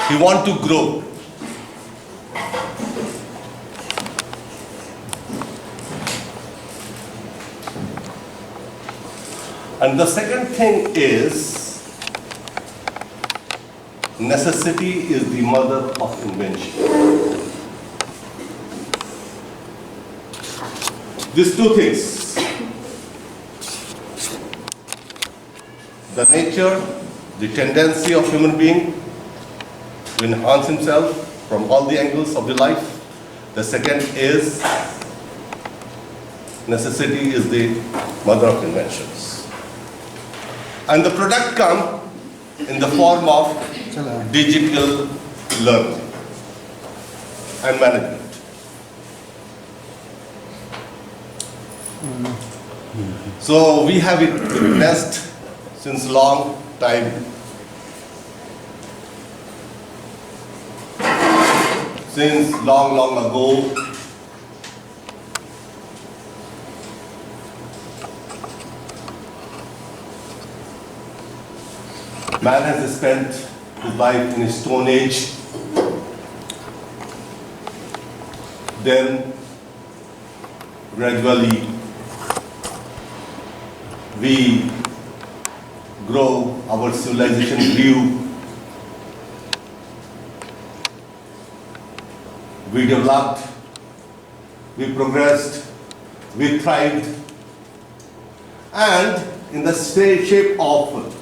He wants to grow. And the second thing is, necessity is the mother of invention. These two things, the nature, the tendency of human being to enhance himself from all the angles of the life. The second is, necessity is the mother of inventions. And the product comes in the form of digital learning and management. So we have it witnessed since long time. Since long ago, man has spent his life in a stone age. Then gradually we grow, our civilization grew, we developed, we progressed, we thrived, and in the shape of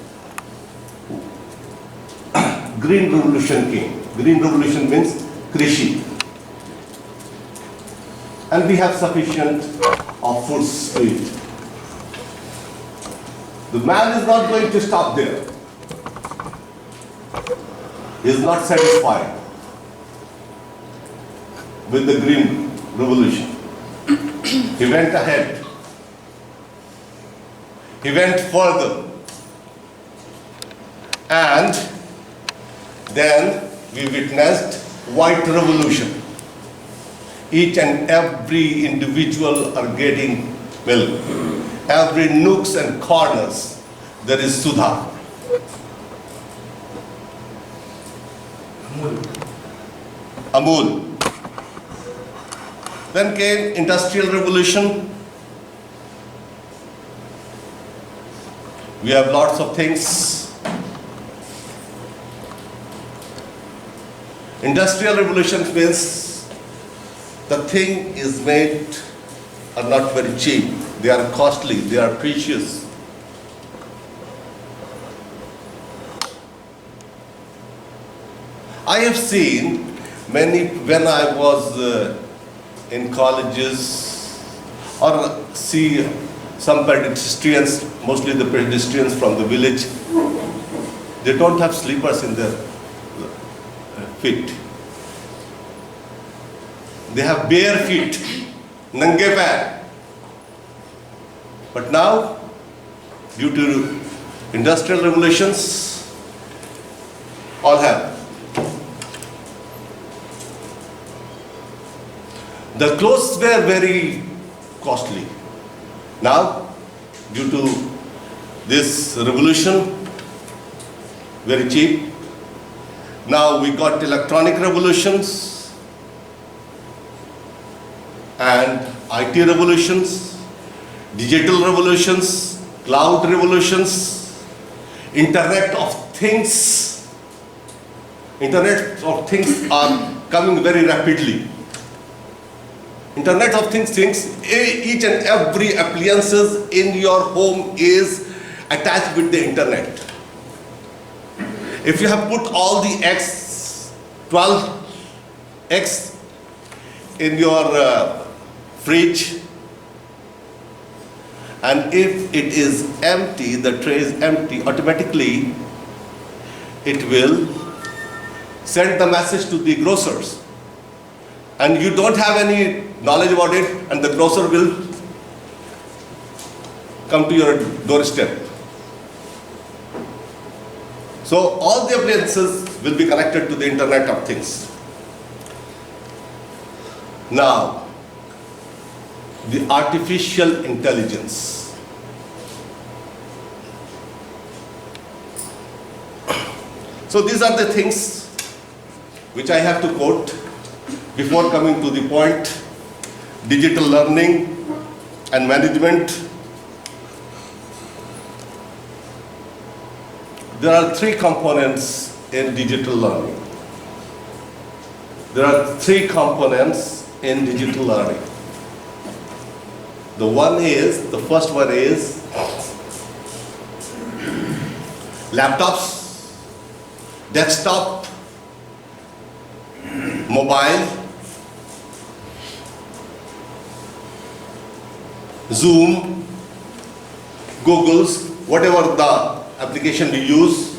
Green Revolution came. Green Revolution means Krishi. And we have sufficient of foods to eat. The man is not going to stop there. He is not satisfied with the Green Revolution. He went ahead. He went further. And then we witnessed White Revolution. Each and every individual are getting milk. Every nooks and corners, there is Sudha. Amul. Then came Industrial Revolution. We have lots of things. Industrial Revolution means the thing is made are not very cheap. They are costly, they are precious. I have seen many, when I was in colleges, or see some pedestrians, mostly the pedestrians from the village, they don't have slippers in their feet. They have bare feet, nange pair. But now, due to industrial revolutions, all have. The clothes were very costly. Now, due to this revolution, very cheap. Now we got electronic revolutions and IT revolutions, digital revolutions, cloud revolutions, Internet of Things. Internet of Things are coming very rapidly. Internet of Things, each and every appliances in your home is attached with the internet. If you have put all the eggs, 12 eggs in your fridge, and if it is empty, the tray is empty, automatically it will send the message to the grocers. And you don't have any knowledge about it, and the grocer will come to your doorstep. So all the appliances will be connected to the Internet of Things. Now, the artificial intelligence. So these are the things which I have to quote before coming to the point: digital learning and management. There are three components in digital learning. There are three components in digital learning. The first one is laptops, desktop, mobile, Zoom, Google's, whatever the application we use.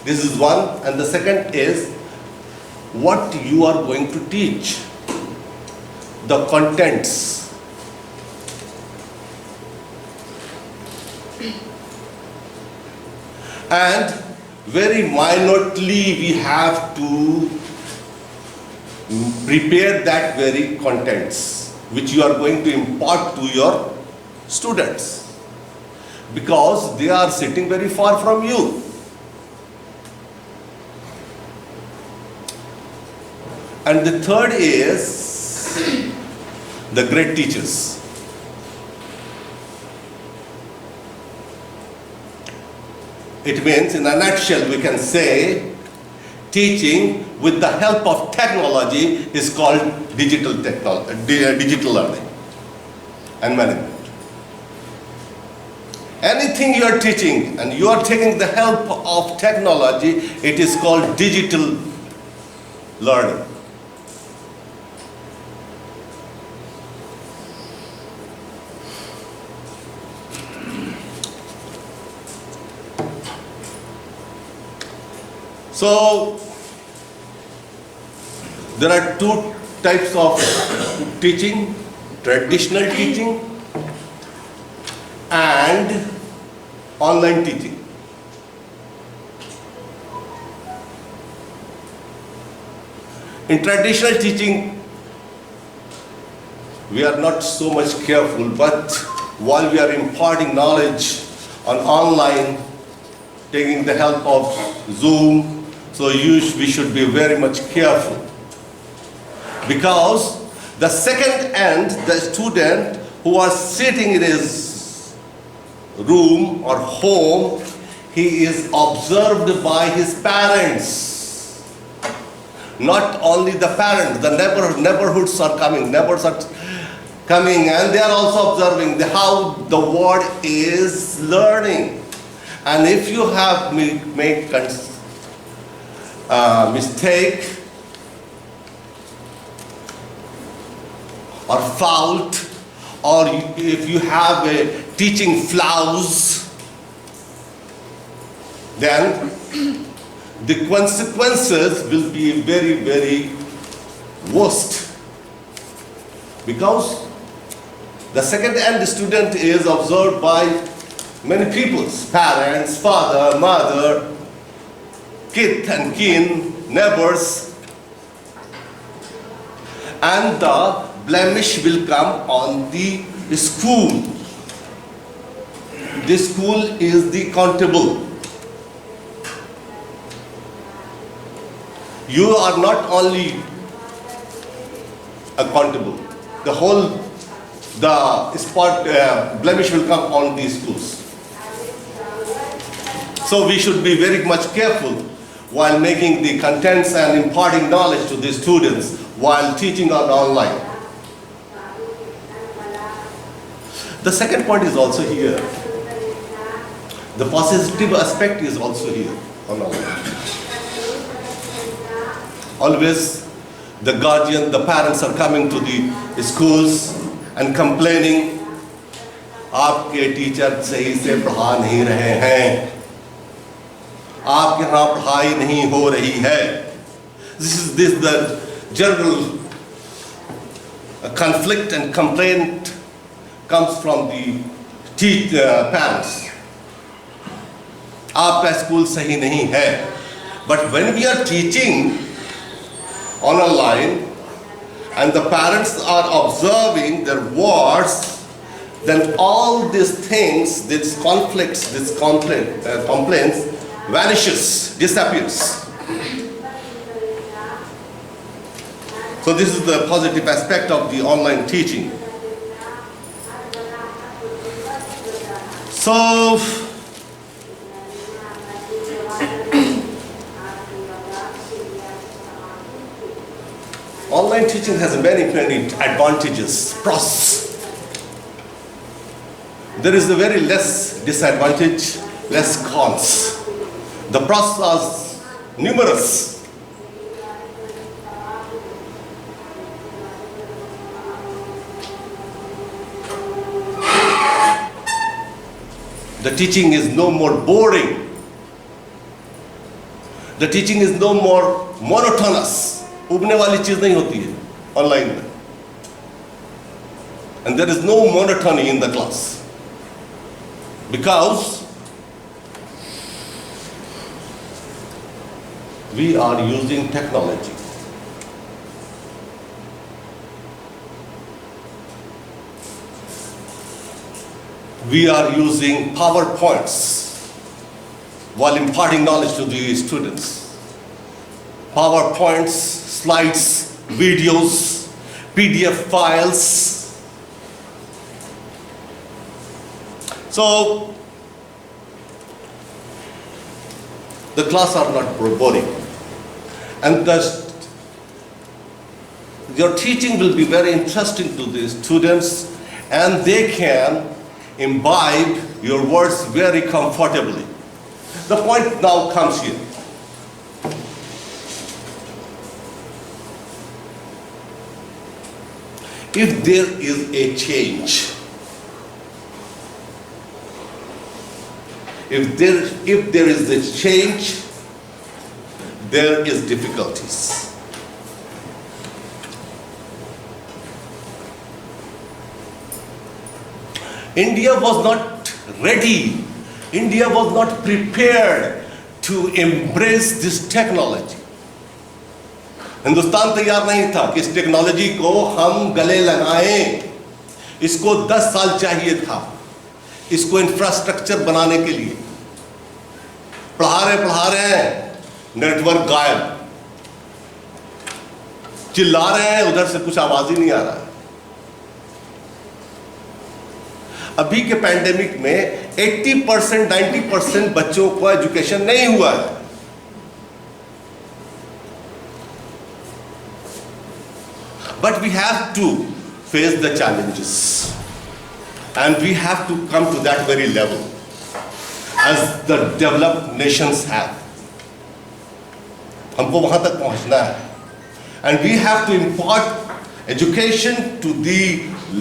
This is one. And the second is what you are going to teach, the contents. And very minutely we have to prepare that very contents which you are going to impart to your students, because they are sitting very far from you. And the third is the great teachers. It means, in a nutshell, we can say teaching with the help of technology is called digital learning and management. Anything you are teaching and you are taking the help of technology, it is called digital learning. So, there are two types of teaching: traditional teaching and online teaching. In traditional teaching, we are not so much careful, but while we are imparting knowledge on online, taking the help of Zoom, so we should be very much careful, because the second end, the student who was sitting in his room or home, he is observed by his parents. Not only the parents, the neighborhoods are coming, neighbors are coming, and they are also observing how the word is learning. And if you have made mistake or fault, or if you have a teaching flaws, then the consequences will be very, very worst. Because the second hand student is observed by many people: parents, father, mother, kith and kin, neighbors, and the blemish will come on the school. The school is the accountable. You are not only accountable, the blemish will come on these schools. So we should be very much careful while making the contents and imparting knowledge to the students while teaching on online. The second point is also here. The positive aspect is also here on online. Always the guardian, the parents are coming to the schools and complaining, आपके teacher सही से पढ़ा नहीं रहे हैं, आपके यहाँ पढ़ाई नहीं हो रही है. This is the general conflict and complaint comes from the parents. आपका स्कूल सही नहीं है. But when we are teaching on a line and the parents are observing their words, then all these things, these conflicts, these complaints vanishes, disappears. So this is the positive aspect of the online teaching. So online teaching has many advantages, pros. There is a very less disadvantage, less cons. The pros are numerous. The teaching is no more boring. The teaching is no more monotonous. उबने वाली चीज नहीं होती है online में. And there is no monotony in the class. Because we are using technology. We are using PowerPoints while imparting knowledge to the students. PowerPoints, slides, videos, PDF files. So, the class are not boring. And thus, your teaching will be very interesting to the students, and they can imbibe your words very comfortably. The point now comes here. If there is a change, if there is a change, there is difficulties. India was not ready. India was not prepared to embrace this technology. Hindustan तैयार नहीं था कि इस technology को हम गले लगाएं. इसको 10 साल चाहिए था इसको इंफ्रास्ट्रक्चर बनाने के लिए. पढ़ा रहे हैं, नेटवर्क गायब. चिल्ला रहे हैं, उधर से कुछ आवाज ही नहीं आ रहा है. अभी के पैंडेमिक में 80% 90% बच्चों को एजुकेशन नहीं हुआ है. But we have to face the challenges, and we have to come to that very level as the developed nations have. हमको वहां तक पहुंचना है, and we have to impart education to the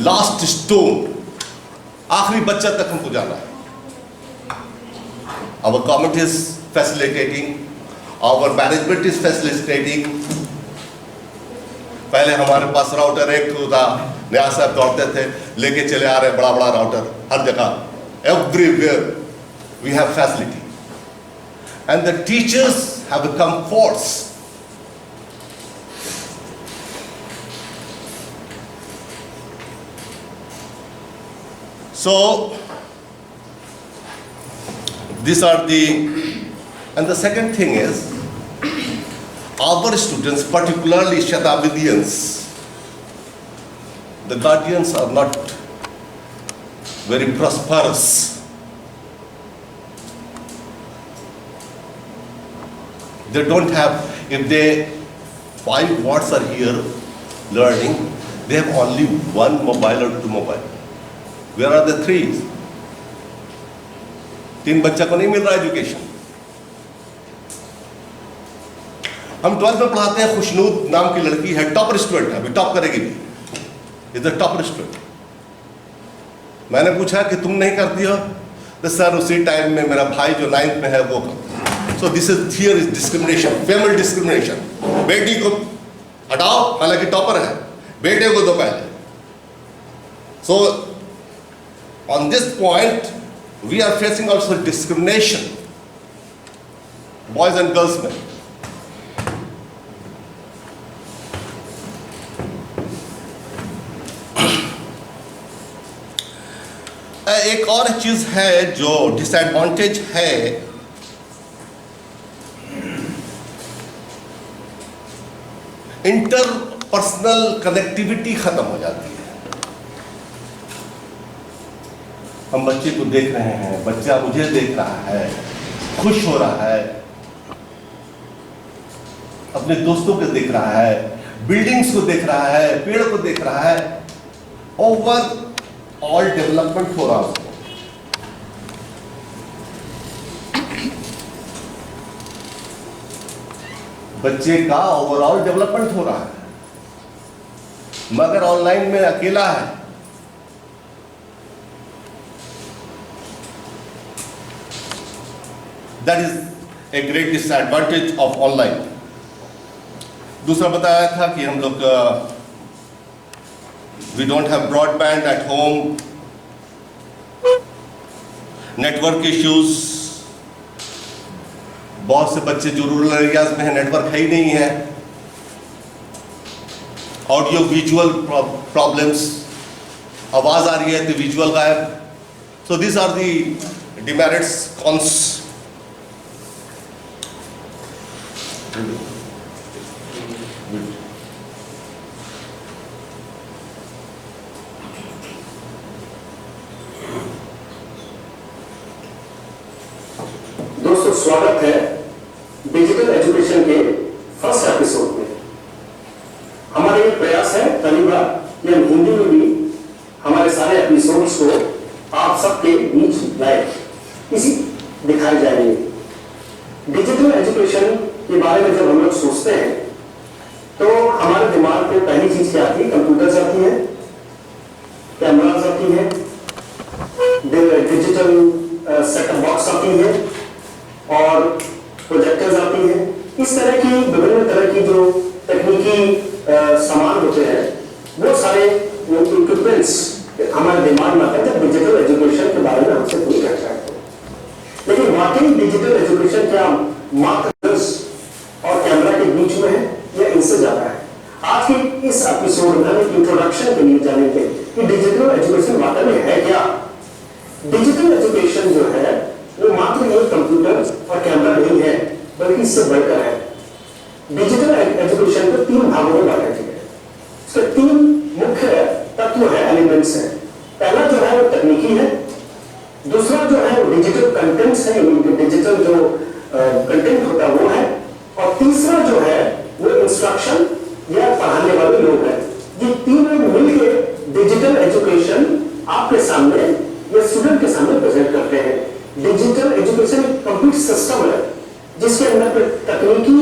last stone. आखिरी बच्चा तक हमको जाना है. Our government is facilitating, our management is facilitating. पहले हमारे पास राउटर एक था, नया साहब दौड़ते थे, लेके चले आ रहे बड़ा बड़ा राउटर हर जगह. Everywhere we have facility, and the teachers have become force. So these are and the second thing is, our students, particularly Shatabidians, the guardians are not very prosperous. They don't have, if they 5 wards are here learning, they have only 1 mobile or 2 mobile. Where are the 3? 3 बच्चा को नहीं मिल रहा education. हम 12th में पढ़ाते हैं, खुशनूद नाम की लड़की है, टॉपर स्टूडेंट है, अभी टॉप करेगी भी. Is the topper student. मैंने पूछा कि तुम नहीं करती हो? तो सर उसी टाइम में मेरा भाई जो 9th में है वो करता. So this is here is discrimination, family discrimination. बेटी को हटाओ, हालांकि टॉपर है, बेटे को दो पहले. सो on this point we are facing also discrimination, boys and girls में. एक और चीज है जो डिसएडवांटेज है, इंटर पर्सनल कनेक्टिविटी खत्म हो जाती है। हम बच्चे को देख रहे हैं, बच्चा मुझे देख रहा है, खुश हो रहा है, अपने दोस्तों को देख रहा है, बिल्डिंग्स को देख रहा है, पेड़ को देख रहा है, ओवर ऑल डेवलपमेंट हो रहा है। बच्चे का ओवरऑल डेवलपमेंट हो रहा है, मगर ऑनलाइन में अकेला है। That is a great disadvantage of online. दूसरा बताया था कि हम लोग we don't have broadband at home, network issues, बहुत से बच्चे जो रूरल एरियाज में है नेटवर्क है ही नहीं है, ऑडियो विजुअल प्रॉब्लम्स, आवाज आ रही है तो विजुअल गायब। So this are the demerits, cons. दोस्तों, स्वागत है डिजिटल एजुकेशन के फर्स्ट एपिसोड में। हमारा ये प्रयास है पहली बार कि हम हिंदी में भी हमारे सारे एपिसोड्स को आप सबके बीच लाइव इसी दिखाए जाएंगे। डिजिटल एजुकेशन के बारे में जब हम लोग सोचते हैं तो हमारे दिमाग में पहली चीज क्या आती है? कंप्यूटर्स आती है, कैमरास आती है, डिजिटल सेटअप बॉक्स आती है और प्रोजेक्टर्स आती है। इस तरह की विभिन्न तरह की जो तकनीकी सामान होते हैं वो सारे इक्विपमेंट्स हमारे दिमाग में आते हैं जब डिजिटल एजुकेशन के बारे में हमसे कोई चर्चा है। लेकिन वाकई डिजिटल एजुकेशन क्या मात्र और कैमरा के बीच में है या इनसे ज्यादा है? आज के इस एपिसोड में हम एक इंट्रोडक्शन के लिए जानेंगे कि डिजिटल एजुकेशन वाकई में है क्या। डिजिटल एजुकेशन जो है वो मात्र एक कंप्यूटर और कैमरा नहीं है, बल्कि इससे बढ़कर है। डिजिटल एजुकेशन को 3 भागों में बांटा गया है। इसके 3 मुख्य तत्व है, एलिमेंट्स हैं। पहला जो है वो तकनीकी है, दूसरा जो है वो डिजिटल कंटेंट्स है, डिजिटल जो कंटेंट होता है वो है, और तीसरा जो है वो इंस्ट्रक्शन या पढ़ाने वाले लोग हैं। ये तीनों मिलकर डिजिटल एजुकेशन आपके सामने या स्टूडेंट के सामने प्रेजेंट करते हैं। डिजिटल एजुकेशन एक कंप्लीट सिस्टम है जिसके अंदर तकनीकी,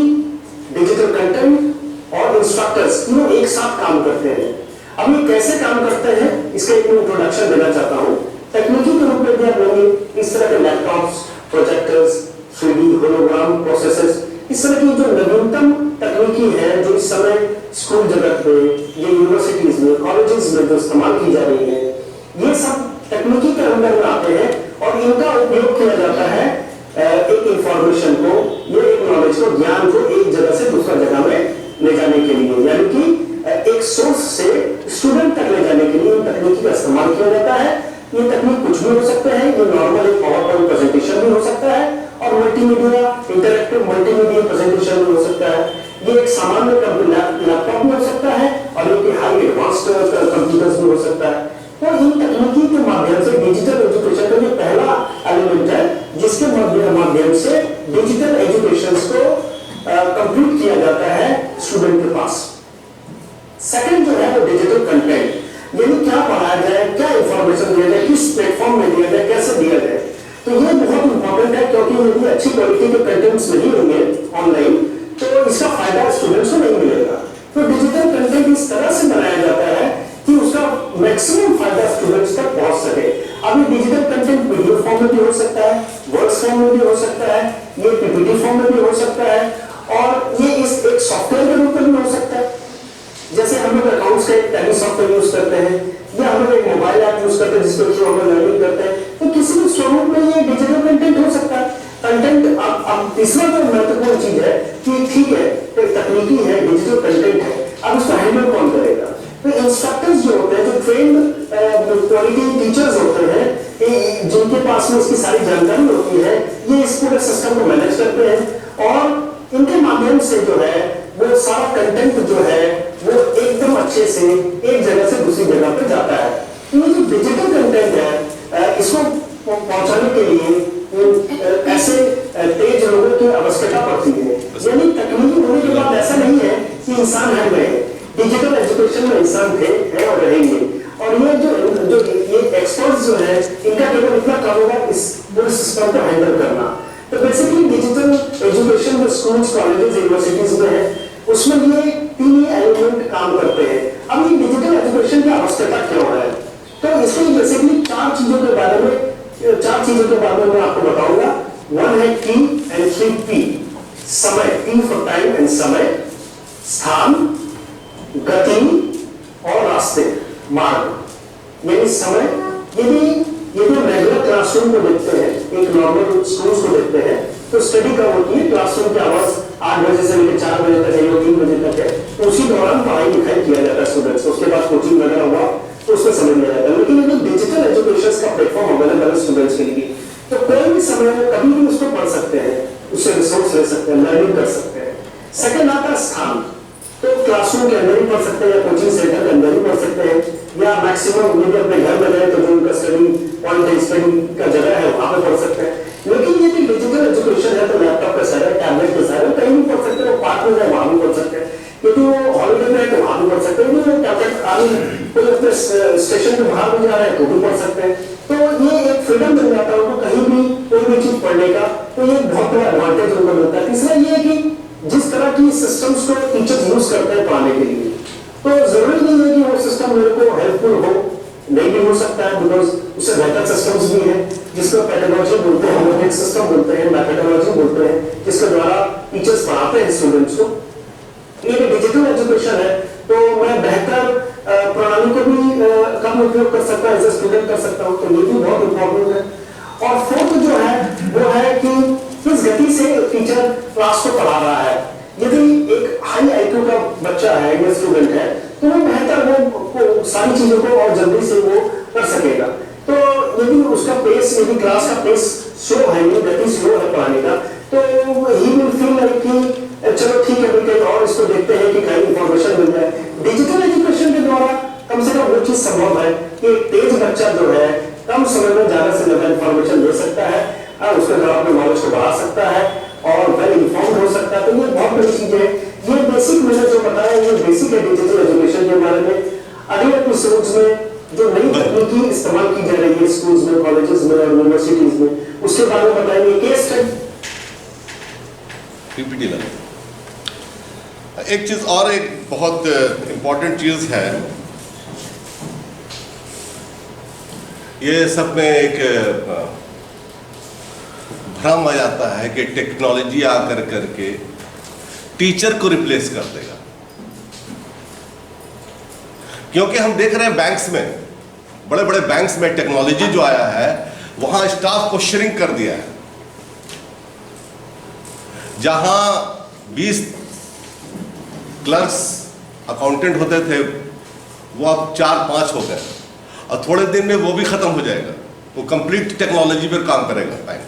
डिजिटल कंटेंट और इंस्ट्रक्टर्स तीनों एक साथ काम करते हैं। अब ये कैसे काम करते हैं इसका एक इंट्रोडक्शन देना चाहता हूं। तकनीकी के रूप में भी आप लोग इस तरह के laptops, projectors, 3D hologram processors, इस तरह की जो नवीनतम तकनीकी है जो इस समय स्कूल जगत में या यूनिवर्सिटीज में, कॉलेजेस में जो इस्तेमाल की जा रही है, ये सब तकनीकी के अंदर में आते हैं और इनका उपयोग किया जाता है एक इंफॉर्मेशन को या एक नॉलेज को, ज्ञान को एक जगह से दूसरा जगह में ले जाने के लिए, यानी कि एक सोर्स से स्टूडेंट तक ले जाने के लिए इन तकनीकी का इस्तेमाल किया जाता है। ये तकनीक कुछ भी हो सकते हैं, ये नॉर्मल एक पावर पॉइंट प्रेजेंटेशन भी हो सकता है और मल्टीमीडिया, इंटरैक्टिव मल्टीमीडिया प्रेजेंटेशन भी हो सकता है। ये एक सामान्य लैपटॉप में हो सकता है और एक हाई एडवांस्ड कंप्यूटर्स भी हो सकता है। तो इन तकनीकी के माध्यम से डिजिटल एजुकेशन का ये पहला एलिमेंट है जिसके माध्यम से डिजिटल एजुकेशन को कंप्लीट किया जाता है स्टूडेंट के पास। सेकंड जो है वो डिजिटल कंटेंट, यानी क्या पढ़ाया जाए, क्या इंफॉर्मेशन दिया जाए, किस प्लेटफॉर्म में दिया जाए, कैसे दिया जाए। तो ये बहुत इंपॉर्टेंट है क्योंकि यदि अच्छी क्वालिटी के कंटेंट्स नहीं होंगे ऑनलाइन तो इसका फायदा स्टूडेंट्स को नहीं मिलेगा। तो डिजिटल कंटेंट इस तरह से बनाया जाता है कि उसका मैक्सिमम फायदा स्टूडेंट्स तक पहुंच सके। अब ये डिजिटल कंटेंट वीडियो फॉर्म में भी हो सकता है, वर्ड्स फॉर्म में भी हो सकता है, ये पीपीटी फॉर्म में भी हो सकता है और ये इस एक सॉफ्टवेयर के रूप में भी हो सकता है। जैसे हम लोग अकाउंट्स का एक टैली सॉफ्टवेयर यूज करते हैं या हम लोग एक मोबाइल ऐप यूज करते हैं जिसके थ्रू हम लोग लर्निंग करते हैं, तो किसी भी स्वरूप में ये डिजिटल कंटेंट हो सकता है। कंटेंट अब तीसरा जो महत्वपूर्ण चीज है कि ठीक है तकनीकी है, डिजिटल कंटेंट है, अब उसको हैंडल कौन करेगा? तो इंस्ट्रक्टर्स जो होते हैं, जो ट्रेंड क्वालिटी टीचर्स होते हैं, जिनके पास में इसकी सारी जानकारी होती है, ये इस पूरे सिस्टम को मैनेज करते हैं और इनके माध्यम से जो है वो सारा कंटेंट जो है वो अच्छे से एक जगह से दूसरी जगह पे जाता है। ये जो डिजिटल कंटेंट है इसको पहुंचाने के लिए ऐसे तेज लोगों की आवश्यकता पड़ती है। यानी तकनीकी होने के बाद ऐसा नहीं है कि इंसान हट गए, डिजिटल एजुकेशन में इंसान थे, हैं और रहेंगे। और ये जो ये एक्सपर्ट्स जो है इनका केवल इतना काम होगा इस पूरे सिस्टम को हैंडल करना। तो बेसिकली डिजिटल एजुकेशन जो स्कूल्स, कॉलेजेस, यूनिवर्सिटीज में है उसमें ये तीन एलिमेंट काम करते हैं। अब ये डिजिटल एजुकेशन की आवश्यकता क्यों है, तो इसमें बेसिकली चार चीजों के बारे में मैं आपको बताऊंगा। वन है की एंड 3P, समय, P फॉर टाइम एंड समय, स्थान, गति और रास्ते, मार्ग। यानी समय, यदि रेगुलर क्लासरूम को देखते हैं, एक नॉर्मल स्कूल को देखते हैं, तो स्टडी कब होती है, क्लासरूम की आवाज 8 बजे से लेकर 4 बजे तक है या 3 बजे तक है, तो उसी दौरान पढ़ाई लिखाई किया जाता है स्टूडेंट्स। उसके बाद कोचिंग वगैरह हुआ तो उसमें समझ में जाता है। लेकिन यदि डिजिटल एजुकेशन का प्लेटफॉर्म अवेलेबल है स्टूडेंट्स के लिए, तो कोई भी समय में कभी भी उसको पढ़ सकते हैं, उससे रिसोर्स ले सकते हैं, लर्निंग कर सकते हैं। सेकंड आता है स्थान, तो क्लासरूम के अंदर ही पढ़ सकते हैं या कोचिंग सेंटर के अंदर ही पढ़ सकते हैं, या मैक्सिमम यदि अपने घर में गए तो जो उनका स्टडी पॉइंट है, स्टडी का जगह है वहां पे पढ़ सकते हैं। लेकिन यदि डिजिटल एजुकेशन है तो लैपटॉप पे सर है, टैबलेट पे सर है, कहीं भी पढ़ सकते हैं। पार्क में जाए वहां भी पढ़ सकते हैं, क्योंकि वो हॉलिडे में है तो वहां भी पढ़ सकते हैं, टैबलेट कोई अपने स्टेशन के बाहर भी जा रहे हैं तो भी पढ़ सकते हैं। तो ये एक फ्रीडम मिल जाता है उनको कहीं भी कोई भी चीज पढ़ने का, तो ये बहुत बड़ा एडवांटेज उनको मिलता है। तीसरा ये है कि जिस तरह की सिस्टम्स को टीचर्स यूज करते हैं पढ़ाने के लिए, तो जरूरी नहीं है कि वो सिस्टम मेरे को हेल्पफुल हो, नहीं भी हो सकता है, बिकॉज उससे बेहतर सिस्टम्स भी हैं जिसको पेडागोजी बोलते हैं, हम एक सिस्टम बोलते हैं, मेथोडोलॉजी बोलते हैं, जिसके द्वारा टीचर्स पढ़ाते हैं स्टूडेंट्स को। ये डिजिटल एजुकेशन है तो मैं बेहतर प्रणाली को भी कम उपयोग कर सकता हूं, एज ए स्टूडेंट कर सकता हूं, तो ये भी बहुत इंपॉर्टेंट है। और फोर्थ जो है वो है कि किस गति से टीचर क्लास को पढ़ा रहा है। यदि एक हाई आईक्यू का बच्चा है या स्टूडेंट है तो वो बेहतर वो सारी चीजों को और जल्दी से वो कर सकेगा। तो यदि उसका पेस, यदि क्लास का पेस स्लो है, गति स्लो है पढ़ाने का, तो ही विल फील लाइक कि चलो ठीक है कहीं और इसको देखते हैं कि कहीं इंफॉर्मेशन मिल जाए। डिजिटल एजुकेशन के द्वारा कम से कम वो चीज संभव है कि तेज बच्चा जो है कम समय में ज्यादा से ज्यादा इंफॉर्मेशन ले सकता है, उसके द्वारा अपने नॉलेज को बढ़ा सकता है और वेल इन्फॉर्म्ड हो सकता है। तो ये बहुत बड़ी चीज है। ये बेसिक मैंने जो बताया ये बेसिक है डिजिटल एजुकेशन के बारे में। अगले एपिसोड्स में जो नई तकनीकी इस्तेमाल की जा रही है स्कूल्स में, कॉलेजेस में और यूनिवर्सिटीज में, उसके बारे में बताएंगे। केस स्टडी पीपीटी लगा। एक चीज और, एक बहुत इंपॉर्टेंट चीज है, ये सब में एक भ्रम आ जाता है कि टेक्नोलॉजी आकर करके टीचर को रिप्लेस कर देगा। क्योंकि हम देख रहे हैं बैंक्स में, बड़े बड़े बैंक्स में टेक्नोलॉजी जो आया है वहां स्टाफ को श्रिंक कर दिया है। जहां 20 क्लर्क्स अकाउंटेंट होते थे वो अब 4-5 हो गए और थोड़े दिन में वो भी खत्म हो जाएगा। वो कंप्लीट टेक्नोलॉजी पर काम करेगा बैंक।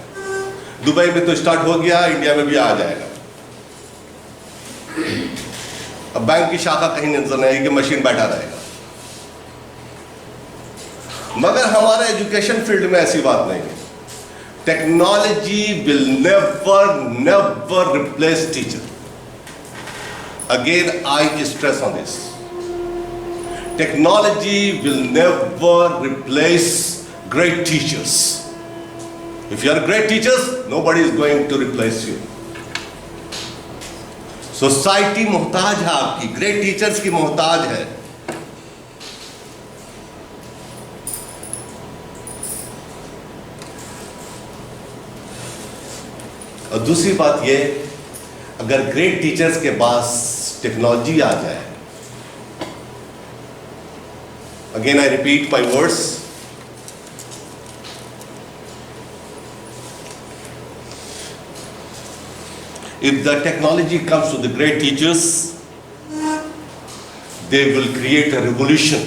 दुबई में तो स्टार्ट हो गया, इंडिया में भी आ जाएगा। अब बैंक की शाखा कहीं नजर नहीं आएगी, मशीन बैठा रहेगा। मगर हमारे एजुकेशन फील्ड में ऐसी बात नहीं है। Technology will never replace teacher. Again, I stress on this. Technology will never replace great teachers. If you are great teachers, nobody is going to replace you. Society मोहताज है आपकी, great teachers की मोहताज है। और दूसरी बात ये, अगर ग्रेट टीचर्स के पास टेक्नोलॉजी आ जाए, again I repeat my words, if the technology comes to the great teachers, they will create a revolution.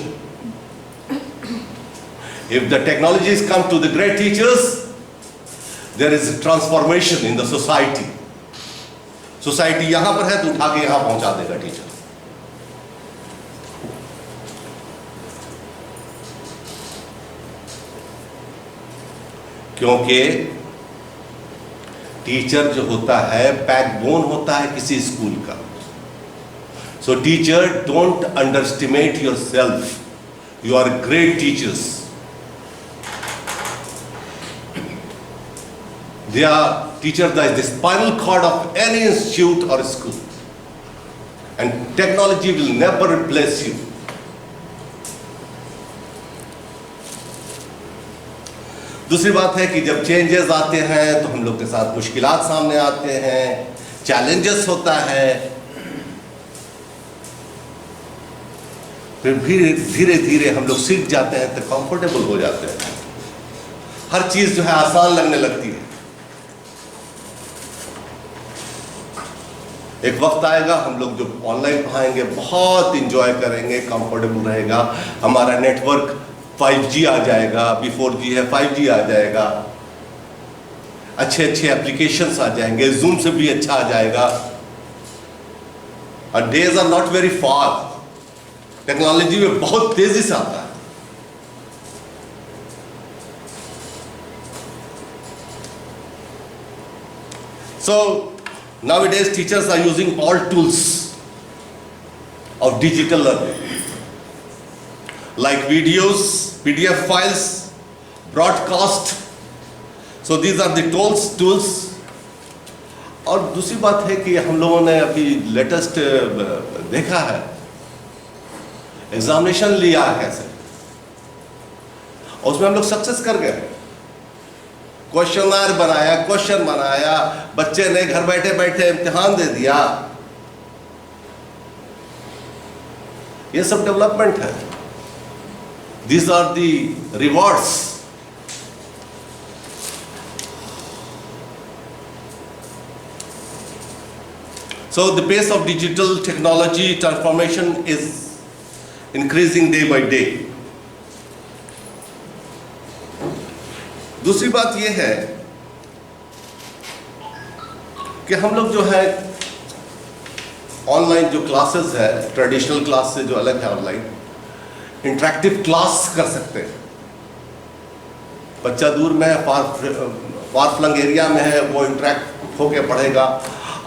If the technologies come to the great teachers, there is a transformation in the society. Society यहां पर है तो उठा के यहां पहुंचा देगा teacher. क्योंकि टीचर जो होता है बैकबोन होता है किसी स्कूल का. So teacher, don't underestimate your self. You are great teachers. They are teachers that is the spinal cord of any institute or school. And technology will never replace you. दूसरी बात है कि जब changes आते हैं तो हम लोग के साथ मुश्किलात सामने आते हैं, चैलेंजेस होता है, फिर धीरे धीरे हम लोग सीख जाते हैं तो कंफर्टेबल हो जाते हैं. हर चीज जो है आसान लगने लगती है. एक वक्त आएगा हम लोग जो ऑनलाइन पढ़ाएंगे बहुत इंजॉय करेंगे, कंफर्टेबल रहेगा. हमारा नेटवर्क 5G आ जाएगा, अभी 4G है, 5G आ जाएगा. अच्छे अच्छे एप्लीकेशंस आ जाएंगे, जूम से भी अच्छा आ जाएगा. और days are not very far. Technology में बहुत तेजी से आता है. So nowadays teachers are using all tools of digital learning like videos, PDF files, broadcast. So these are the tools. और दूसरी बात है कि हम लोगों ने अभी लेटेस्ट देखा है, एग्जामिनेशन लिया कैसे, और उसमें हम लोग सक्सेस कर गए. क्वेश्चन बनाया, बच्चे ने घर बैठे बैठे इम्तिहान दे दिया. ये सब डेवलपमेंट है. These are the rewards. So the pace of digital technology transformation is increasing day by day. दूसरी बात यह है कि हम लोग जो है ऑनलाइन जो क्लासेस है, ट्रेडिशनल क्लास से जो अलग है, ऑनलाइन इंटरेक्टिव क्लास कर सकते हैं. बच्चा दूर में है, फार फ्लंग एरिया में है, वो इंटरेक्ट होके पढ़ेगा.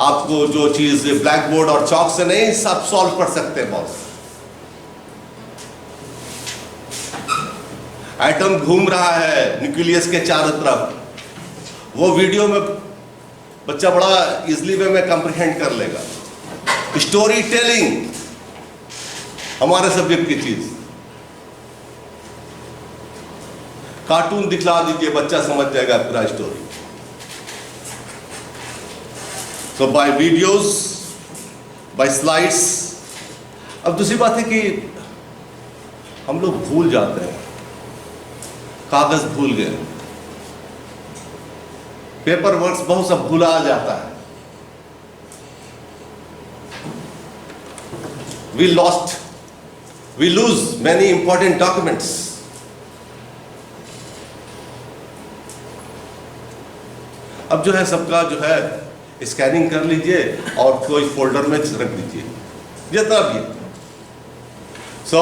आपको जो चीज़ ब्लैक बोर्ड और चौक से नहीं सब सॉल्व कर सकते हैं. बॉस एटम घूम रहा है न्यूक्लियस के चारों तरफ, वो वीडियो में बच्चा बड़ा इजली वे में कंप्रीहेंड कर लेगा. स्टोरी टेलिंग हमारे सब्जेक्ट की चीज. कार्टून दिखला दीजिए, बच्चा समझ जाएगा पूरा स्टोरी. तो बाय वीडियोस, बाय स्लाइड्स. अब दूसरी बात है कि हम लोग भूल जाते हैं, कागज भूल गए, पेपर वर्क्स बहुत सब भूला जाता है. we lose many important documents. अब जो है सबका जो है स्कैनिंग कर लीजिए और कोई फोल्डर में रख दीजिए जितना भी. So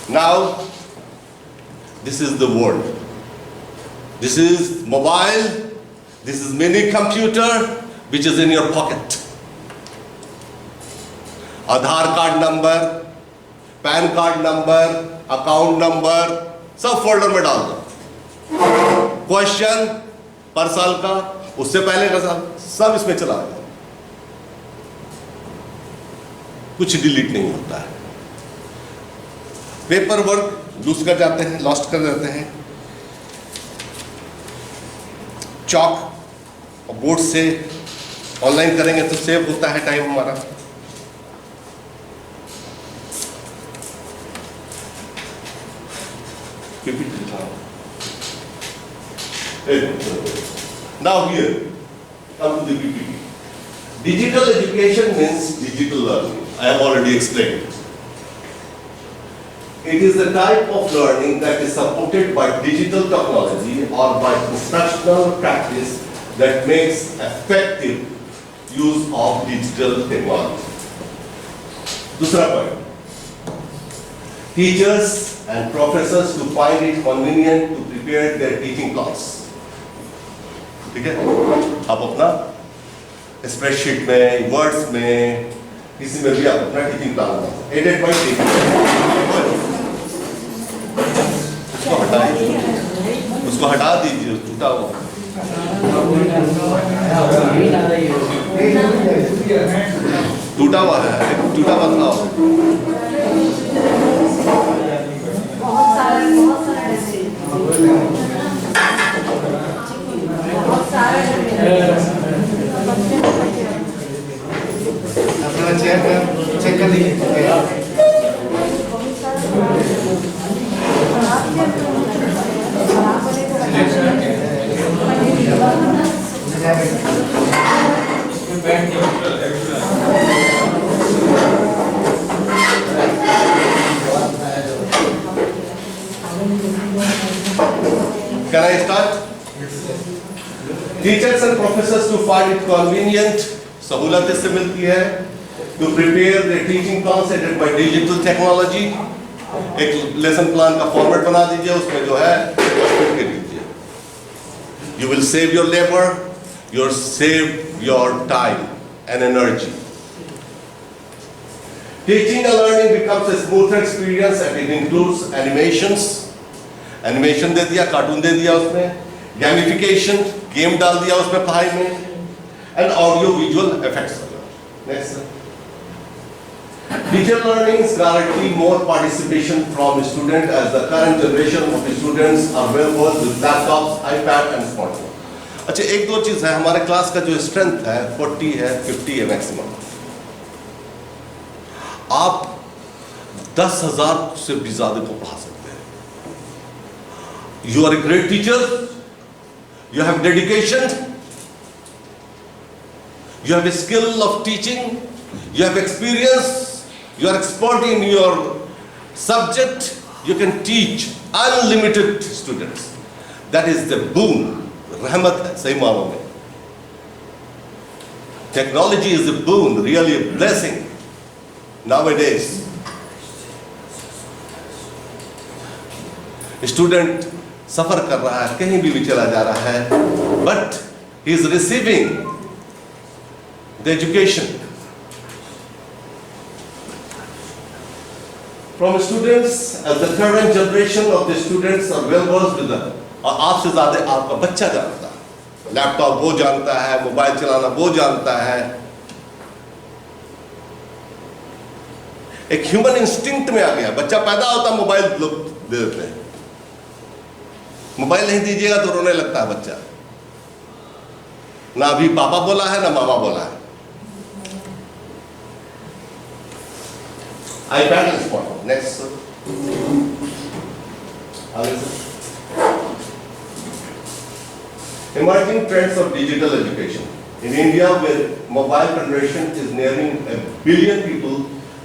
now this is the world. This is mobile. This is mini computer which is in your pocket. Aadhaar card number, pan card number, account number सब फोल्डर में डाल दो. क्वेश्चन पर साल का, उससे पहले का साल, सब इसमें चला गया. कुछ डिलीट नहीं होता है. पेपर वर्क लूज कर जाते हैं, लॉस्ट कर जाते हैं. चॉक और बोर्ड से ऑनलाइन करेंगे तो सेव होता है टाइम हमारा. Now here, come to the PPT. Digital education means digital learning. I have already explained. It is the type of learning that is supported by digital technology or by instructional practice that makes effective use of digital technology. दूसरा point, teachers and professors to find it convenient to prepare their teaching plans. ठीक है, आप अपना spreadsheet में, words में, किसी में भी आप अपना टीचिंग प्लान बनाओ, एडेड बाय टीचर। उसको हटा दीजिए, टूटा हुआ। टूटा हुआ है, टूटा हुआ था। अपना चेक कर लीजिए। Can I start? Teachers and professors to find it convenient, सहूलत इससे मिलती है, to prepare their teaching plans aided by digital technology. एक लेसन प्लान का फॉर्मेट बना दीजिए, उसमें जो है फिट कर दीजिए। You will save your labor, you'll save your time and energy. Teaching and learning becomes a smoother experience and it includes animations. Animation दे दिया, कार्टून दे दिया उसमें, गैमिफिकेशन, गेम डाल दिया उसमें पढ़ाई में, and audio visual effects. Next, digital learnings guarantee more participation from students as the current generation of students are well versed with laptops, iPad and smartphone. अच्छा, एक दो चीज है, हमारे क्लास का जो स्ट्रेंथ है 40 है, 50 है मैक्सिमम। आप 10,000 से भी ज्यादा को पढ़ा सकते हैं। You are a great teacher, you have dedication, you have a skill of teaching, you have experience, you are expert in your subject, you can teach unlimited students. That is the boon, rahmat hai sahi maano mein. Technology is a boon, really a blessing nowadays. Student सफर कर रहा है, कहीं भी चला जा रहा है, but he is receiving the education from students as the current generation of the students are well versed with them. और आपसे ज्यादा आपका बच्चा जानता है, लैपटॉप वो जानता है, मोबाइल चलाना वो जानता है। एक ह्यूमन इंस्टिंक्ट में आ गया, बच्चा पैदा होता मोबाइल लोग दे देते हैं, मोबाइल नहीं दीजिएगा तो रोने लगता है बच्चा, ना अभी पापा बोला है ना मामा बोला है। iPad and smartphone. Next, sir. Emerging trends of digital education. In India, where mobile penetration is nearing 1 billion people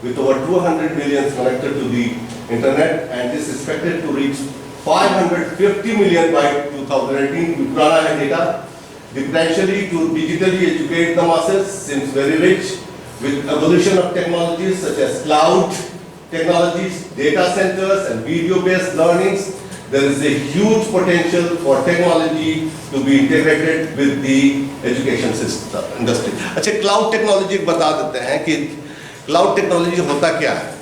with over 200 million connected to the internet and is expected to reach 550 million by 2018, पुराना है data. The potential to digitally educate the masses seems very rich. With evolution of technologies such as cloud technologies, data centers and video-based learnings, there is a huge potential for technology to be integrated with the education system industry. अच्छा, cloud technology बता देते हैं कि cloud technology होता क्या है।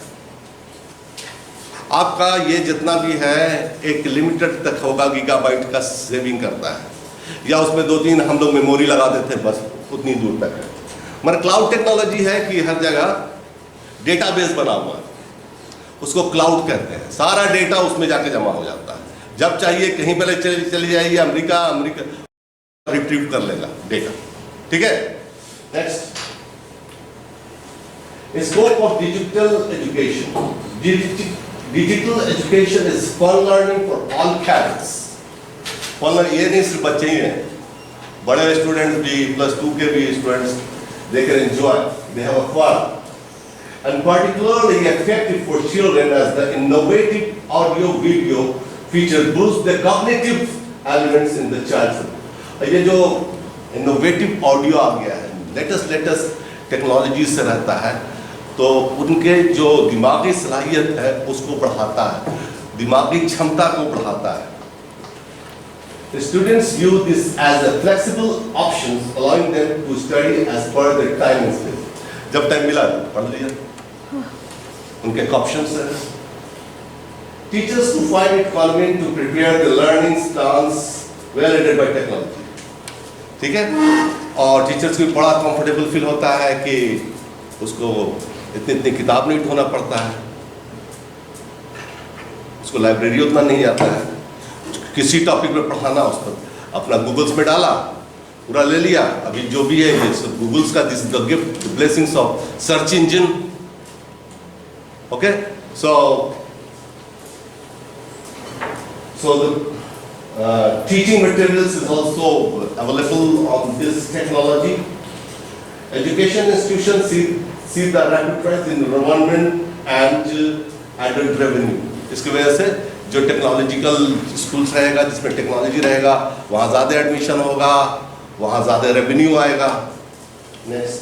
आपका ये जितना भी है एक लिमिटेड तक होगा, गीगाबाइट का सेविंग करता है, या उसमें 2-3 हम लोग मेमोरी लगा देते हैं, बस उतनी दूर तक है। मगर क्लाउड टेक्नोलॉजी है कि हर जगह डेटाबेस बना हुआ है, उसको क्लाउड कहते हैं। सारा डेटा उसमें जाके जमा हो जाता है, जब चाहिए कहीं पहले चली जाइए, अमेरिका रिट्रीव कर लेगा डेटा। ठीक है, next, scope of digital education. Digital education is fun learning for all cadets. Fun ये नहीं सिर्फ बच्चे ही हैं, बड़े स्टूडेंट्स भी, +2 के भी students, they can enjoy, they have a fun, and particularly effective for children as the innovative audio video feature boosts the cognitive elements in the childhood. ये जो innovative audio आ गया है, लेटेस्ट टेक्नोलॉजी से रहता है, तो उनके जो दिमागी सलाहियत है उसको बढ़ाता है, दिमागी क्षमता को बढ़ाता है। The students view this as a flexible option, allowing them to study as per their time and space. जब टाइम मिला पढ़ लिया, उनके ऑप्शंस हैं। Teachers who find it convenient to prepare the learning stance well aided by technology. ठीक है? और teachers को बड़ा कंफर्टेबल फील होता है कि उसको इतनी किताब नहीं ढूंढना पड़ता है, उसको लाइब्रेरी उतना नहीं आता है, किसी टॉपिक में पढ़ाना उस पर अपना गूगल्स में डाला, पूरा ले लिया। अभी जो भी है ये सब गूगल्स का, this the gift, the blessings of search engine. Okay, so the teaching materials is also available on this technology. Education institutions see the rapid rise in enrollment and added revenue. इसकी वजह से जो technological schools रहेगा, जिसमें technology रहेगा, वहाँ ज़्यादा admission होगा, वहाँ ज़्यादा रेवेन्यू आएगा। नेक्स्ट,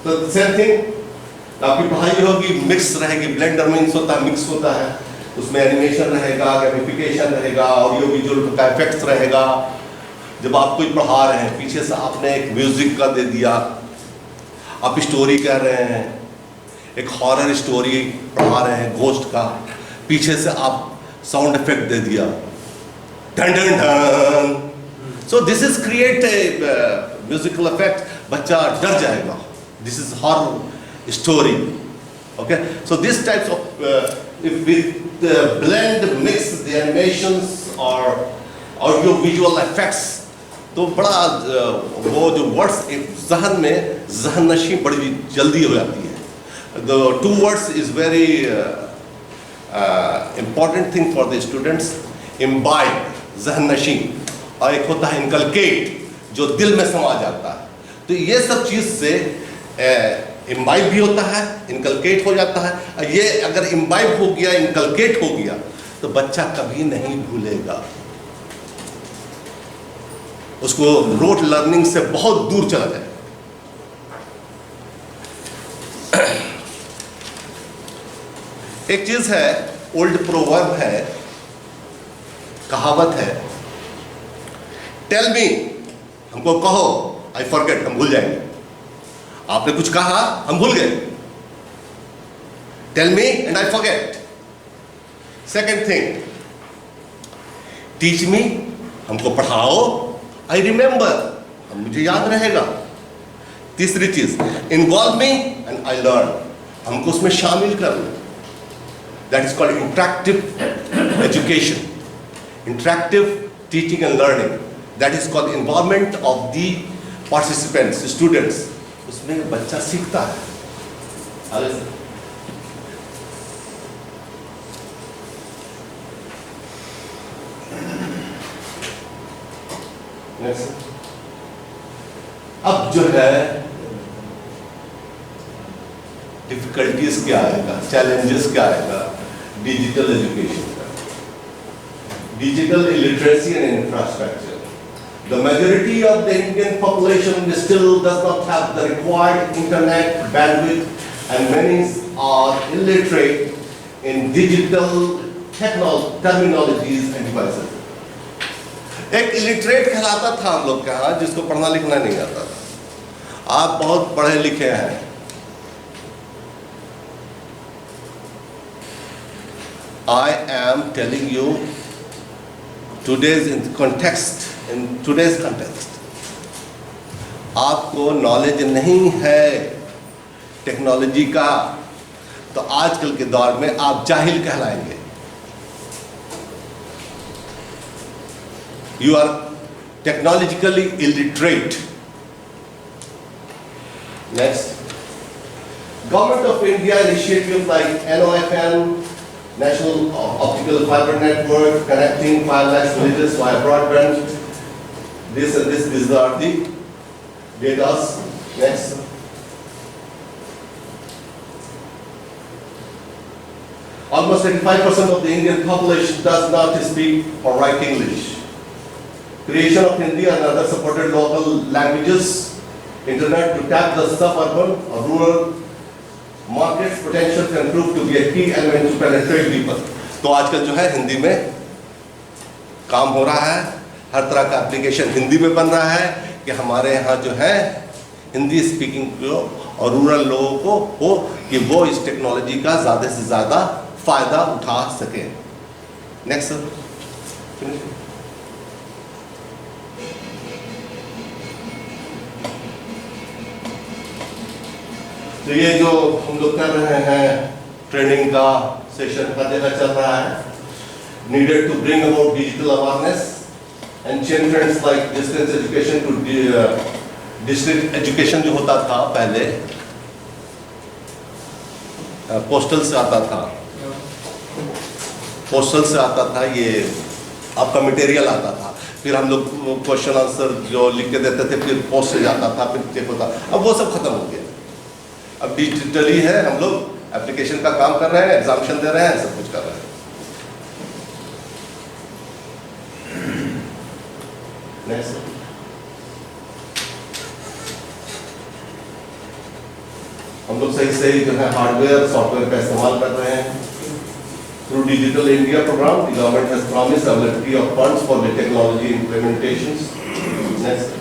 तो सेम थिंग, आपकी पढ़ाई होगी मिक्स रहेगी, ब्लेंडर मीन्स होता है मिक्स होता है, उसमें एनिमेशन रहेगा, गेमिफिकेशन रहेगा, ऑडियो विजुअल का इफेक्ट्स रहेगा। जब आप कोई पढ़ा रहे हैं, पीछे से आपने एक म्यूजिक का दे दिया, आप स्टोरी कह रहे हैं, एक हॉरर स्टोरी पढ़ा रहे हैं घोस्ट का, पीछे से आप साउंड इफेक्ट दे दिया, done done done, so this is create a musical effect, बच्चा डर जाएगा, this is horror story. Okay, so this types of if we blend, mix the animations or audio visual effects, तो बड़ा वो जो words जहन में जहन नशी बड़ी जल्दी हो जाती है। The two words is very important thing for the students, imbibe जहन नशी, और एक होता है inculcate जो दिल में समा जाता है। तो ये सब चीज़ से इम्बाइब भी होता है, इनकलकेट हो जाता है। ये अगर इम्बाइब हो गया, इनकलकेट हो गया, तो बच्चा कभी नहीं भूलेगा, उसको रोट लर्निंग से बहुत दूर चला जाए। एक चीज है, ओल्ड प्रोवर्ब है, कहावत है, टेल मी, हमको कहो, आई फॉरगेट, हम भूल जाएंगे। आपने कुछ कहा, हम भूल गए, tell me and I forget. Second thing, teach me, हमको पढ़ाओ, आई रिमेंबर, मुझे याद रहेगा। तीसरी चीज, involve me and I learn, हमको उसमें शामिल कर लो, that is called interactive education, interactive teaching and learning, that is called involvement of the participants, students, उसमें बच्चा सीखता है। अब जो है डिफिकल्टीज क्या आएगा, चैलेंजेस क्या आएगा डिजिटल एजुकेशन का, digital illiteracy and infrastructure. The majority of the Indian population still does not have the required internet bandwidth, and many are illiterate in digital terminologies and devices. एक illiterate कहलाता था हम लोग कहाँ, जिसको पढ़ना लिखना नहीं आता था। आप बहुत पढ़े लिखे हैं, I am telling you today's in today's context, आपको नॉलेज नहीं है टेक्नोलॉजी का, तो आजकल के दौर में आप जाहिल कहलाएंगे। You are technologically illiterate. Next, Government of India initiatives like NOFN, National Optical Fiber Network, connecting 5 lakh villages via broadband. These are the data. Next. Almost 85% of the Indian population does not speak or write English. creation of Hindi and other supported local languages, internet to tap the suburban or rural market potential can prove to be a key element to penetrate deeper. तो आजकल जो है हिंदी में काम हो रहा है, हर तरह का एप्लीकेशन हिंदी में बन रहा है कि हमारे यहाँ जो है हिंदी स्पीकिंग और रूरल लोगों को हो कि वो इस टेक्नोलॉजी का ज़्यादा से ज़्यादा फ़ायदा उठा सके. Next sir. तो ये जो हम लोग कर रहे हैं ट्रेनिंग का सेशन का जगह चल रहा है, needed to bring about digital awareness and change trends like distance education to district education जो होता था पहले पोस्टल से आता था, ये आपका मटेरियल आता था, फिर हम लोग क्वेश्चन आंसर जो लिख के देते थे, फिर पोस्ट से जाता था, फिर चेक होता. अब वो सब खत्म हो गया. अब डिजिटली है, हम लोग एप्लीकेशन का काम कर रहे हैं, एग्जामिनेशन दे रहे हैं, सब कुछ कर रहे हैं. नेक्स्ट. हम लोग सही सही जो है हार्डवेयर सॉफ्टवेयर का इस्तेमाल कर रहे हैं. Through digital India program the government has promised availability of funds for the technology implementations. Next.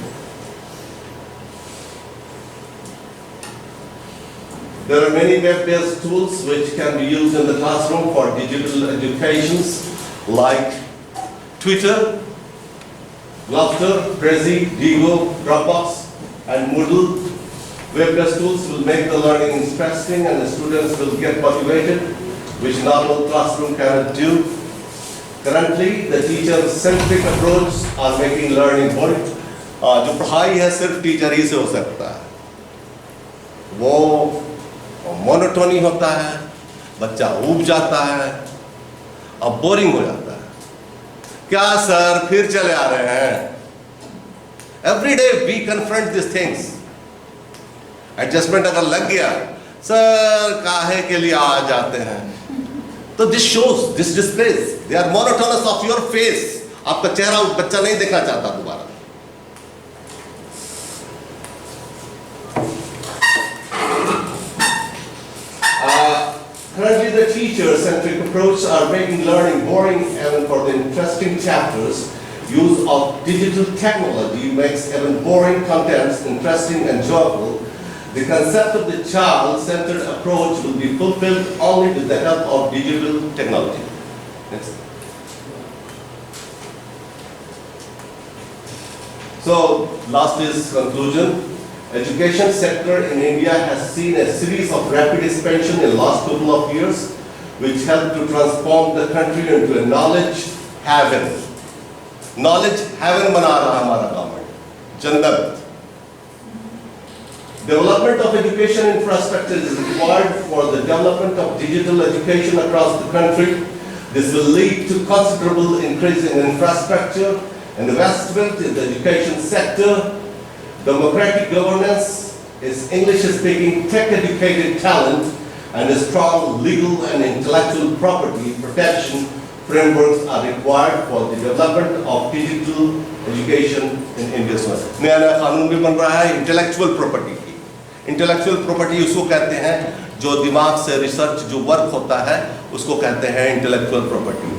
There are many web-based tools which can be used in the classroom for digital educations like Twitter, Lofter, Prezi, Digo, Dropbox, and Moodle. Web-based tools will make the learning interesting and the students will get motivated, which normal classroom cannot do. Currently, the teacher-centric approach are making learning boring. जो पढ़ाई है सिर्फ teacher ही से हो सकता है, वो monotony होता है, बच्चा ऊब जाता है और बोरिंग हो जाता है. क्या सर फिर चले आ रहे हैं? Every day we confront these things. Adjustment अगर लग गया, सर काहे के लिए आ जाते हैं, तो this shows, this displays they are monotonous of your face. आपका चेहरा बच्चा नहीं देखना चाहता दोबारा. Currently the teacher-centric approach are making learning boring, even for the interesting chapters. Use of digital technology makes even boring contents interesting and joyful. The concept of the child-centered approach will be fulfilled only with the help of digital technology. Next. So, last is conclusion. Education sector in India has seen a series of rapid expansion in the last couple of years, which helped to transform the country into a knowledge haven. Knowledge haven बना रहा हमारा government. जन्नत. Development of education infrastructure is required for the development of digital education across the country. This will lead to considerable increase in infrastructure and investment in the education sector. Democratic governance is English-speaking, tech-educated talent, and a strong legal and intellectual property protection frameworks are required for the development of digital education in India. नया नया कानून भी बन रहा है intellectual property की. Intellectual property उसको कहते हैं जो दिमाग से रिसर्च जो वर्क होता है उसको कहते हैं इंटेलेक्चुअल प्रॉपर्टी.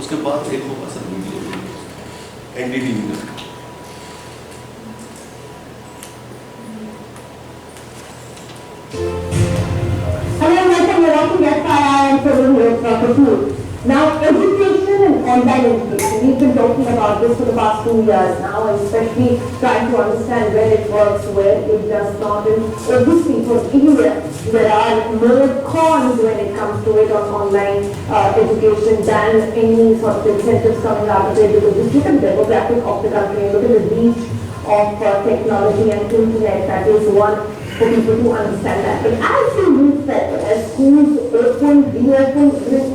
उसके बाद एक होगा sir video, NDT video. Now, education and online education, we've been talking about this for the past 2 years now, and especially trying to understand where it works, where it does not. And obviously, for India, there are more cons when it comes to it on online education than any sort of incentives coming out of it, because just look at the demographic of the country and look at the reach of technology and internet. That is one for people to understand that. But as we move forward, as schools open, reopen,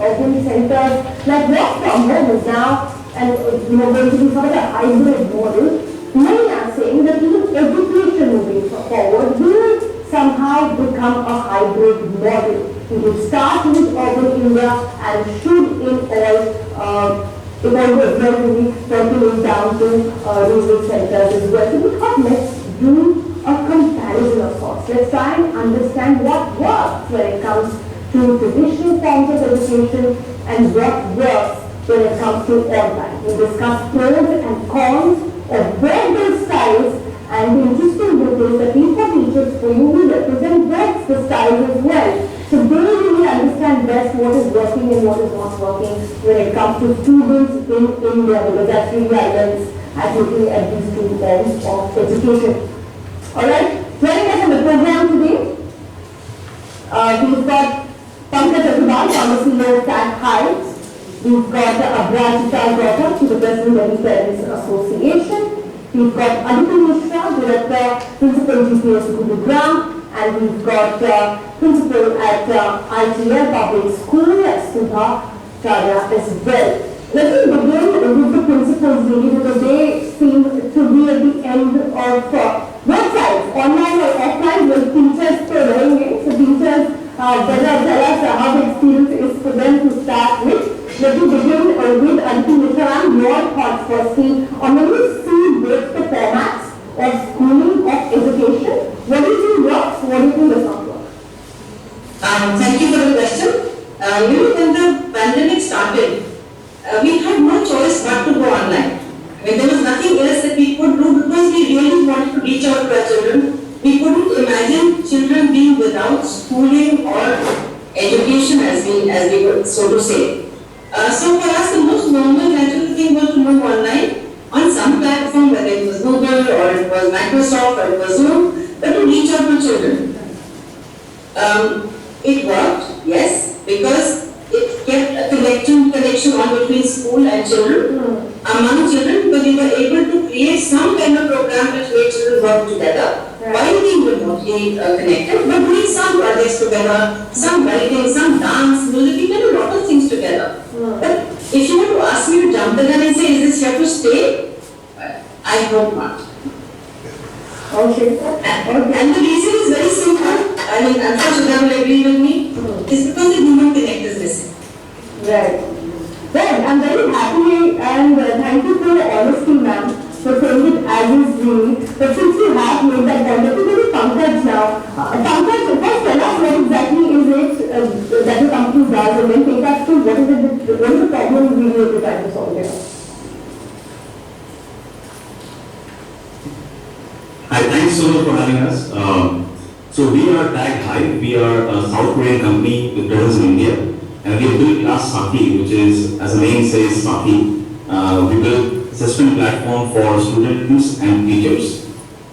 urban centers, like work from home is now, and going to be sort of a hybrid model, many are saying that even education moving forward will somehow become a hybrid model. It will start with urban India and should in all evolve gradually, circulate down to rural centers as well. So we thought, let's do a comparison of sorts. Let's try and understand what works when it comes to traditional forms of education and what works when it comes to online. We discuss pros and cons of both those styles, and the interesting bit is that these are teachers for you who represent both the styles as well. So they really understand best what is working and what is not working when it comes to students in India, because that's really our lens at looking at these two forms of education. Alright, joining us on the program today, we've got Pankaj Agarwal, Pharmacy Law Cat High. We've got Abrajita Gautam, to the President of the Parents Association. We've got Aditya Mishra, Director, Principal GPS Gurugram, and we've got Principal at ITL Public School, Sudha Chaya as well. Let me begin with the principals really, because they seem to be at the end of both sides, online or offline, with teachers to learning. So teachers, better tell us how the experience is for them to start with. Let me begin with Aditya Mishra and your thoughts firstly on when you see both the formats of schooling, of education. What do you think works? What do you think does not work? Thank you for the question. When the pandemic started, we had no choice but to go online. There was nothing else that we could do because we really wanted to reach out to our children. We couldn't imagine children being without schooling or education, as we would so to say. So for us, the most normal, natural thing was to move online on some platform, whether it was Google or it was Microsoft or it was Zoom, but to reach out to children. It worked, yes, because it kept a connection on between school and children, among children, because we were able to create some kind of program which made children work together, while being remotely connected, but doing some projects together, some writing, some dance, music, we did a lot of things together. But if you were to ask me to jump the gun and say, is this here to stay? I hope not. Okay. And the reason is very simple. I mean, I'm sure Sudha will agree with me. It's because the human connect is missing. Right. Well, I'm very happy and thank you for your honesty, ma'am, for saying it as is really. But since you have made that point, let me go to Pankaj now. Pankaj, first tell us what exactly is it that your company does, and then take us to what is the problem we really trying to solve here. Hi, thanks so much for having us. So we are Tag High. We are a South Korean company with presence in India, and we have built Class Saki, which is, as the name says, Saki. We built a system platform for students and teachers.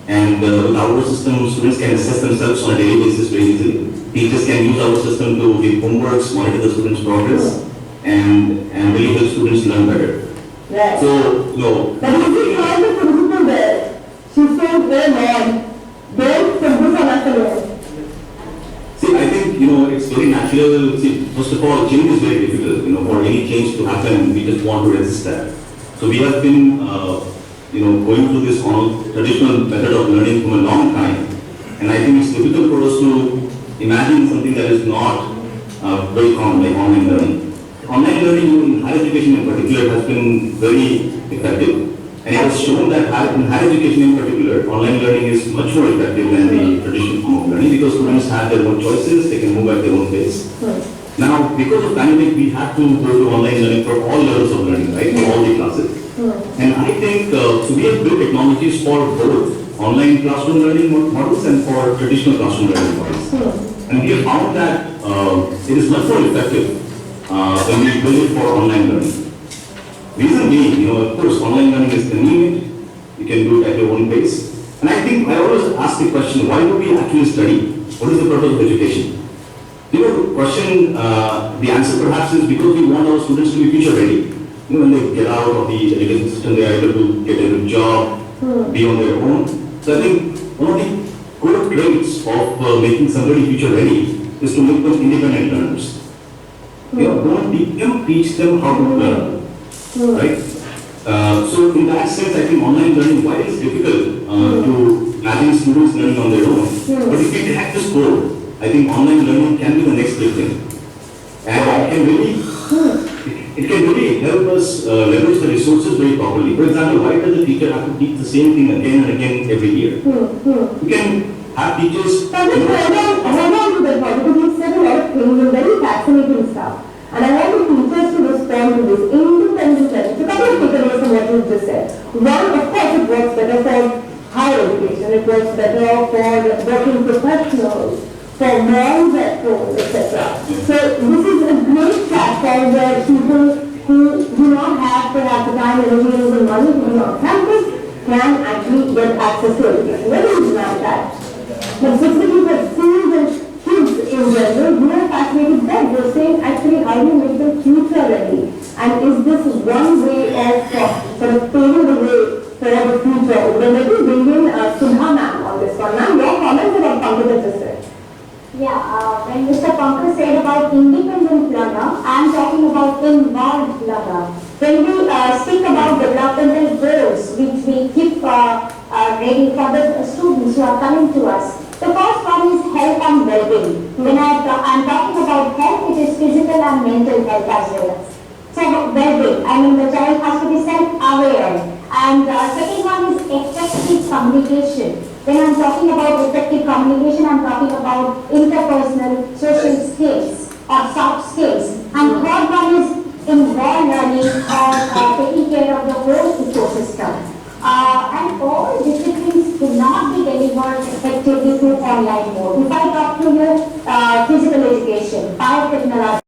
And with our system, students can assess themselves on a daily basis very easily. Teachers can use our system to give homeworks, monitor the students' progress, and really help students learn better. Right. So, But if you find the principal there, she says, well, man, don't focus on us alone. See, I think, it's very natural. See, first of all, change is very difficult. For any change to happen, we just want to resist that. So we have been, going through this traditional method of learning from a long time. And I think it's difficult for us to imagine something that is not very common, like online learning. Online learning in higher education in particular has been very effective. And it has shown that in higher education in particular, online learning is much more effective than the traditional form of learning because students have their own choices, they can move at their own pace. Now, because of pandemic, we have to go to online learning for all levels of learning, right, for all the classes. And I think, so we have built technologies for both online classroom learning models and for traditional classroom learning models. And we have found that it is much more effective when we build it for online learning. Reason being, of course, online learning is convenient. You can do it at your own pace. And I think I always ask the question, why do we actually study? What is the purpose of education? The question, the answer perhaps is because we want our students to be future ready. When they get out of the education system, they are able to get a good job, be on their own. So I think one of the core traits of making somebody future ready is to make them independent learners. Don't teach them how to learn. Right? So in that sense, I think online learning, while it's difficult to imagine students learning on their own, but if we crack this code, I think online learning can be the next big thing. And it can really it can really help us leverage the resources very properly. For example, why does a teacher have to teach the same thing again and again every year? You can have teachers. So just hold on to that point, because you said a lot of things and very fascinating stuff. And I want the teachers to respond to this independent learning. So a couple of takeaways from what you just said. One, of course, it works better for higher education. It works better for working professionals, for moms at home, etc. So this is a great platform where people who do not have perhaps the time, energy, and the money to be on campus can actually get access to education. Where do you deny that? But specifically for schools and kids in general, we are fascinated by they're saying actually how do you make them future ready? And is this one way of sort of paving the way for the future? Then let me bring in Sudha ma'am on this one. Ma'am, your comments about computer system. Yeah, when Mr. Pankaj said about independent learner, I am talking about involved learner. When we speak about developmental goals, which we keep ready for the students who are coming to us, the first one is health and well-being. When I'm talking about health, it is physical and mental health as well. So well-being, I mean the child has to be self-aware. And second one is effective communication. When I'm talking about effective communication, I'm talking about interpersonal social skills or soft skills. And third one is involved learning or taking care of the whole ecosystem. And all disciplines cannot be delivered effectively through online mode. If I talk to you, physical education, biotechnology,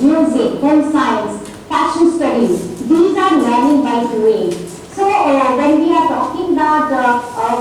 music, health science, fashion studies, these are learning by doing. So when we are talking that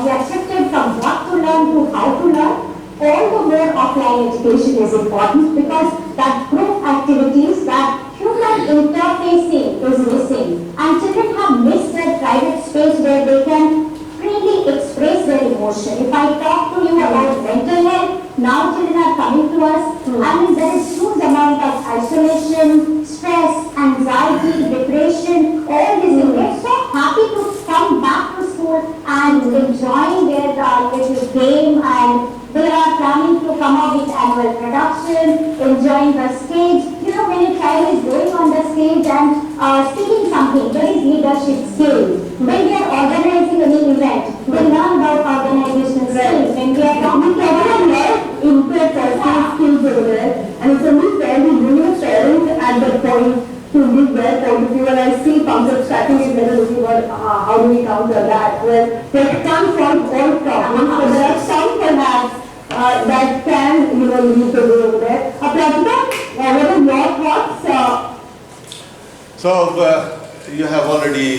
we are shifted from what to learn to how to learn, all the more offline education is important because that group activities, that human interfacing is missing, and children have missed their private space where they can freely express their emotion. If I talk to you about mental health, now children are coming to us, and there is huge amount of isolation, stress, anxiety, depression, all these things. They're so happy to come back to school and enjoying their little game, and they are planning to come up with annual production, enjoying the stage. You know, when a child is going on the stage and speaking something, there is leadership skills. When they are organizing any event, they learn about organizational skills. When we are talking about Interpersonal skills over there, and it's only fair we bring a parent at that point to give their point of view. And I see concept tracking is better looking at how do we counter that. Well, they can't solve all problems, but there are some perhaps that can, lead the way over there. Pratika, what are your thoughts? So you have already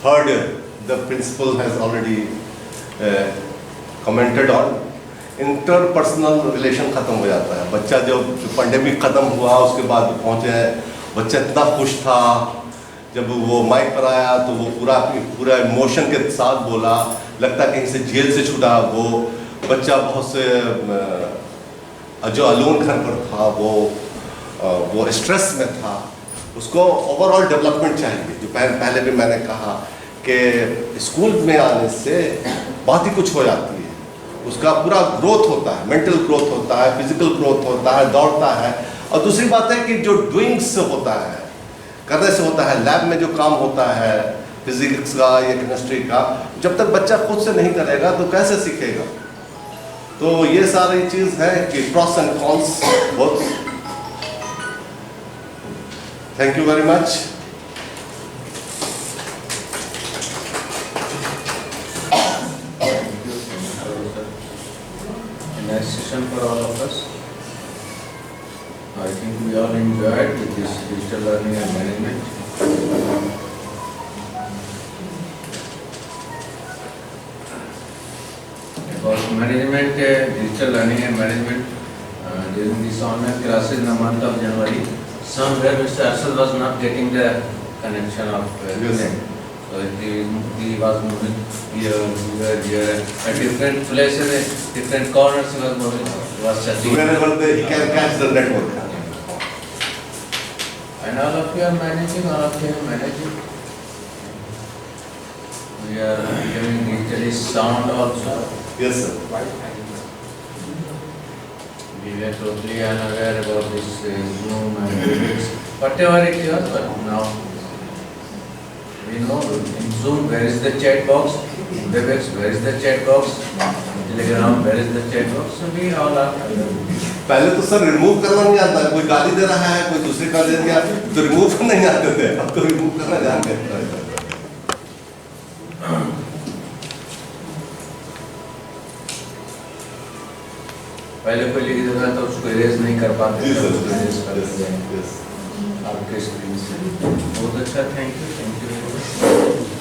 heard, the principal has already commented on. Interpersonal relation ख़त्म हो जाता है. बच्चा जब pandemic ख़त्म हुआ उसके बाद पहुँचे, बच्चा इतना खुश था, जब वो माइक पर आया तो वो पूरा इमोशन के साथ बोला, लगता कहीं से जेल से छूटा. वो बच्चा बहुत से जो अलोन घर पर था, वो स्ट्रेस में था. उसको ओवरऑल डेवलपमेंट चाहिए. जो पहले भी मैंने कहा कि स्कूल में आने से बात ही कुछ हो जाती है. उसका पूरा ग्रोथ होता है, मेंटल ग्रोथ होता है, फिजिकल ग्रोथ होता है, दौड़ता है. और दूसरी बात है कि जो डूइंग से होता है, करने से होता है, लैब में जो काम होता है फिजिक्स का या केमिस्ट्री का, जब तक बच्चा खुद से नहीं करेगा तो कैसे सीखेगा. तो ये सारी चीज़ है कि pros and cons both. Thank you very much. Nice session for all of us. I think we all enjoyed with this digital learning and management. About management, digital learning and management, during these online classes in the month of January, somewhere Mr. Arshad was not getting the connection of internet. So he was moving here, at different places, different corners he was moving, he was searching. Wherever he can catch the network. And all of you are managing, all of you are managing. We are becoming digitally sound also. Yes, sir. We were totally unaware about this Zoom and Webex. whatever it was, but now we know in Zoom where is the chat box, in Webex where is the chat box, Telegram where is the chat box, so we all are aware. पहले तो sir remove करना नहीं आता, कोई गाली दे रहा है, कोई दूसरे का दे दिया तो रिमूव करना नहीं आते थे, अब तो रिमूव करना जानते हैं। पहले कोई लिख देता तो उसको इरेज नहीं कर पाते जी थे, सर, उसको इरेज कर देते हैं यस। आपके स्क्रीन से। बहुत अच्छा, थैंक यू वेरी मच।